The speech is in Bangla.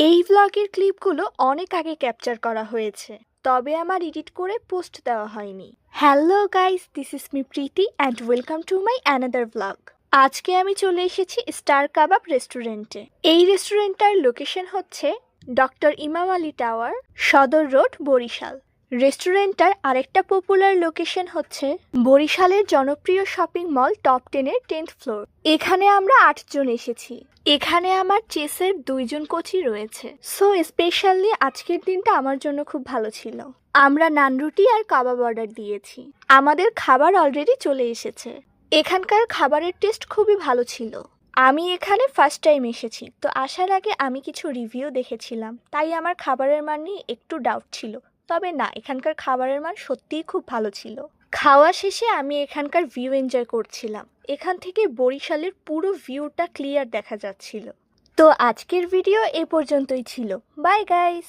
এই ভ্লগের ক্লিপগুলো অনেক আগে ক্যাপচার করা হয়েছে, তবে আমার এডিট করে পোস্ট দেওয়া হয়নি। Hello guys, this is me Preeti and welcome to my another vlog. আজকে আমি চলে এসেছি স্টার কাবাব রেস্টুরেন্টে। এই রেস্টুরেন্টটার লোকেশন হচ্ছে doctor Imam Ali tower, Sadar road, Barishal. রেস্টুরেন্টটার আরেকটা পপুলার লোকেশন হচ্ছে বরিশালের জনপ্রিয় শপিং মল টপ 10-এর 10th ফ্লোর। এখানে আমরা 8 জন এসেছি। এখানে আমার চেসের 2 জন কোচই রয়েছে। সো স্পেশালি আজকের দিনটা আমার জন্য খুব ভালো ছিল। আমরা নান রুটি আর কাবাব অর্ডার দিয়েছি। আমাদের খাবার অলরেডি চলে এসেছে। এখানকার খাবারের টেস্ট খুবই ভালো ছিল। আমি এখানে ফার্স্ট টাইম এসেছি, তো আসার আগে আমি কিছু রিভিউ দেখেছিলাম, তাই আমার খাবারের মান নিয়ে একটু ডাউট ছিল। তবে না, এখানকার খাবারের মান সত্যিই খুব ভালো ছিল। খাওয়া শেষে আমি এখানকার ভিউ এনজয় করছিলাম। এখান থেকে বরিশালের পুরো ভিউটা ক্লিয়ার দেখা যাচ্ছিল। তো আজকের ভিডিও এ পর্যন্তই ছিল। Bye guys.